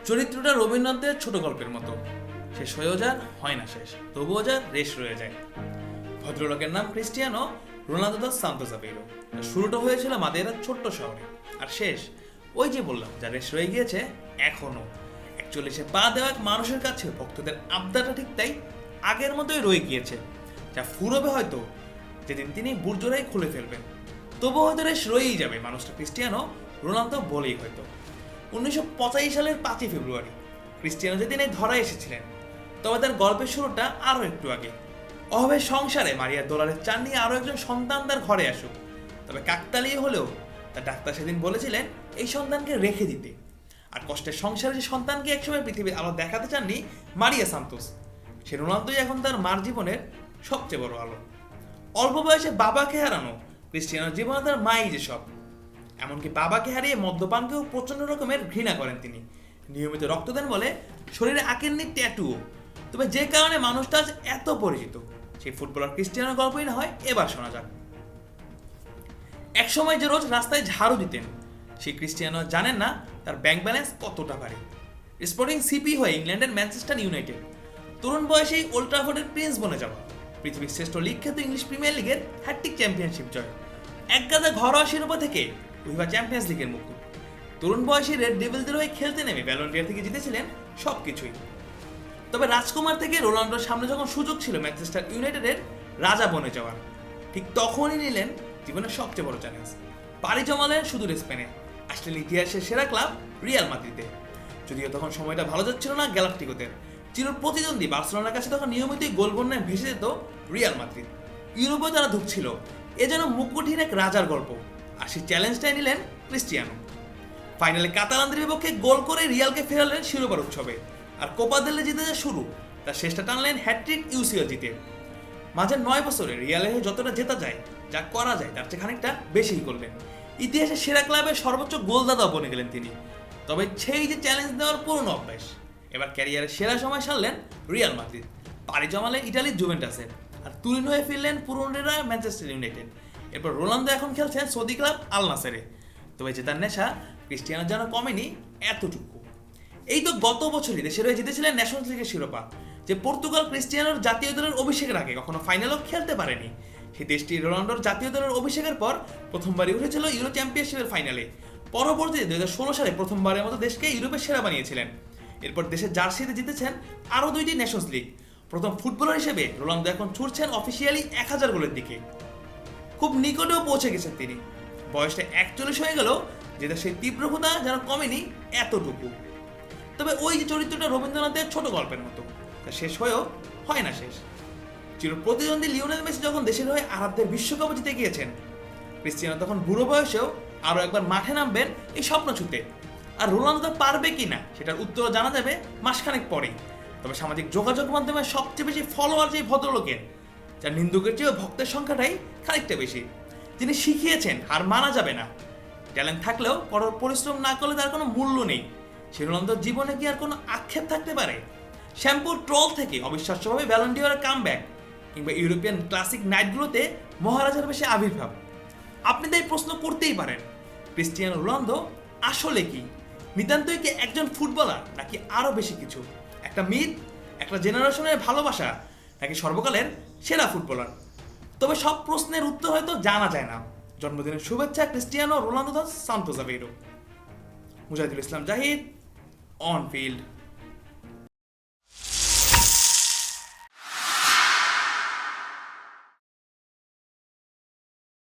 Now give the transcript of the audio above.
চরিত্রটা রবীন্দ্রনাথের ছোট গল্পের মতো, শেষ হয়েও যার হয় না শেষ, তবুও যার রেশ রয়ে যায়। ভদ্রলোকের নাম Cristiano Ronaldo dos Santos Aveiro. শুরুটা হয়েছিল মাদেরার ছোট্ট শহরে, আর শেষ ওই যে বললাম যা রেশ রয়ে গিয়েছে এখনো। অ্যাকচুয়ালি সে পা দেওয়া এক মানুষের কাছে ভক্তদের আবদারটা ঠিক তাই আগের মতোই রয়ে গিয়েছে, যা ফুরবে হয়তো যেদিন তিনি বুর্জোরাই খুলে ফেলবেন। তবু হয়তো রেশ রয়েই যাবে মানুষটা ক্রিস্টিয়ানো রোনালদো বলেই হয়তো। 1985 সালের 5 ফেব্রুয়ারি ক্রিস্টিয়ানো যেদিন এই ধরা এসেছিলেন, তবে তার গল্পের শুরুটা আরও একটু আগে। অভাবের সংসারে মারিয়া ডলারের চান নিয়ে আরও একজন সন্তান তার ঘরে আসুক, তবে কাকতালীয় হলেও তার ডাক্তার সেদিন বলেছিলেন এই সন্তানকে রেখে দিতে। আর কষ্টের সংসারে যে সন্তানকে একসময় পৃথিবীর আলো দেখাতে চাননি মারিয়া সান্তোস, সে রোনালদোই এখন তার মার জীবনের সবচেয়ে বড় আলো। অল্প বয়সে বাবাকে হারানো ক্রিস্টিয়ানোর জীবনে তার মাই যে সব। এমনকি বাবাকে হারিয়ে মদ্যপানকেও প্রচন্ড রকমের ঘৃণা করেন তিনি। নিয়মিত রক্ত দেন বলে শরীরে আঁকেননি ট্যাটুও। তবে যে কারণে মানুষটা আজ এত পরিচিত, সেই ফুটবলার ক্রিস্টিয়ানোর গল্পই না হয় এবার শোনা যাক। একসময় যে রোজ রাস্তায় ঝাড়ু দিতেন, সেই ক্রিস্টিয়ানো জানেন না তার ব্যাংক ব্যালেন্স কতটা ভারী। স্পোর্টিং সিপি হয়ে ইংল্যান্ডের ম্যানচেস্টার ইউনাইটেড, তরুণ বয়সেই ওল্ড ট্রাফোর্ডের প্রিন্স বনে যাওয়া, পৃথিবীর শ্রেষ্ঠ লিগ খ্যাত ইংলিশ প্রিমিয়ার লিগের হ্যাট্রিক চ্যাম্পিয়নশিপ জয়, একগাদা ঘরোয়া শিরোপা থেকে উইফা চ্যাম্পিয়ন্স লিগের মুকুট, তরুণ বয়সী রেড ডেভিলদের হয়ে খেলতে নেমে ব্যালন ডি'র থেকে জিতেছিলেন সবকিছুই। তবে রাজকুমার থেকে রোনাল্ডোর সামনে যখন সুযোগ ছিল ম্যানচেস্টার ইউনাইটেডের রাজা বনে যাওয়ার, ঠিক তখনই নিলেন জীবনের সবচেয়ে বড় চ্যালেঞ্জ। পাড়ি জমালেন সুদূর স্পেনে, আসলেন ইতিহাসের সেরা ক্লাব রিয়াল মাদ্রিদে। যদিও তখন সময়টা ভালো যাচ্ছিল না গ্যালাক্টিকোদের, চির প্রতিদ্বন্দ্বী বার্সেলোনার কাছে তখন নিয়মিতই গোল বন্যায় ভেসে যেত রিয়াল মাদ্রিদ। ইউরোপে তারা ঢুকছিল, এ যেন মুকুটহীন এক রাজার গল্প। আর সেই চ্যালেঞ্জটাই নিলেন ক্রিস্টিয়ানো। ফাইনালে কাতালানদের বিপক্ষে গোল করে রিয়ালকে ফেরালেন শিরোপার উৎসবে। আর কোপা দেল রে জিতে যা শুরু, তার শেষটা টানলেন হ্যাট্রিক ইউসিও জিতে। মাঝে 9 বছরে রিয়ালে যতটা জেতা যায়, যা করা যায় তার চেয়ে খানিকটা বেশিই করলেন। ইতিহাসের সেরা ক্লাবের সর্বোচ্চ গোলদাতাও বনে গেলেন তিনি। তবে সেই যে চ্যালেঞ্জ দেওয়ার পুরনো অভ্যাস, এবার ক্যারিয়ারের সেরা সময় সারলেন রিয়াল মাদ্রিদ, পাড়ি জমালেন ইটালির জুভেন্টাসে, আর তুরিন হয়ে ফিরলেন পুরনোরা ম্যানচেস্টার ইউনাইটেড। এরপর রোনালদো এখন খেলছেন সৌদি ক্লাব আল নাসেরে। তবে জেতার নেশা ক্রিস্টিয়ানোর যেন কমেনি এতটুকু। এই তো গত বছরই দেশের হয়ে জিতেছিলেন ন্যাশনস লিগের শিরোপা, যে পর্তুগাল ক্রিস্টিয়ানোর জাতীয় দলের অভিষেকের আগে কখনো ফাইনালও খেলতে পারেনি। সেই দেশটি রোনাল্ডোর জাতীয় দলের অভিষেকের পর প্রথমবারই উঠেছিল ইউরো চ্যাম্পিয়নশিপের ফাইনালে। পরবর্তীতে 2016 সালে প্রথমবারের মতো দেশকে ইউরোপের সেরা বানিয়েছিলেন। এরপর দেশের জার্সিতে জিতেছেন আরও 2টি ন্যাশনস লিগ। প্রথম ফুটবলার হিসেবে রোনালদো এখন ছুটছেন অফিসিয়ালি 1000 গোলের দিকে। খুব নিকটেও পৌঁছে গেছেন তিনি। বয়সটা 41 হয়ে গেল, যেটা সেই তীব্রতা যেন কমেনি এতটুকু। তবে ওই যে চরিত্রটা রবীন্দ্রনাথের ছোট গল্পের মতো, তা শেষ হয়েও হয় না শেষ। চির প্রতিদ্বন্দ্বী লিওনেল মেসি যখন দেশের হয়ে আরাধ্যের বিশ্বকাপ জিতে গিয়েছেন, ক্রিস্টিয়ানো তখন বুড়ো বয়সেও আরও একবার মাঠে নামবেন এই স্বপ্ন ছুতে। আর রোনালদো পারবে কিনা সেটার উত্তর জানা যাবে মাসখানেক পরেই। তবে সামাজিক যোগাযোগ মাধ্যমে সবচেয়ে বেশি ফলোয়ার যে ভদ্রলোকের, যার নিন্দুকের চেয়েও ভক্তের সংখ্যাটাই খানিকটা বেশি, যিনি শিখিয়েছেন হার মানা যাবে না। ট্যালেন্ট থাকলেও কঠোর পরিশ্রম না করলে তার কোনো মূল্য নেই। সে রোনালদোর জীবনে কি আর কোনো আক্ষেপ থাকতে পারে? শ্যাম্পুর ট্রল থেকে অবিশ্বাস্যভাবে ব্যালন ডি'র কামব্যাক, কিংবা ইউরোপিয়ান ক্লাসিক নাইটগুলোতে মহারাজার বেশি আবির্ভাব। আপনি তাই প্রশ্ন করতেই পারেন, ক্রিস্টিয়ানো রোনালদো আসলে কি? নিতান্তই কি একজন ফুটবলার, নাকি আরও বেশি কিছু? একটা মিথ, একটা জেনারেশনের ভালোবাসা, নাকি সর্বকালের সেরা ফুটবলার? তবে সব প্রশ্নের উত্তর হয়তো জানা যায় না। জন্মদিনের শুভেচ্ছা Cristiano Ronaldo dos Santos Aveiro. Mujahidul Islam Zahid, on field.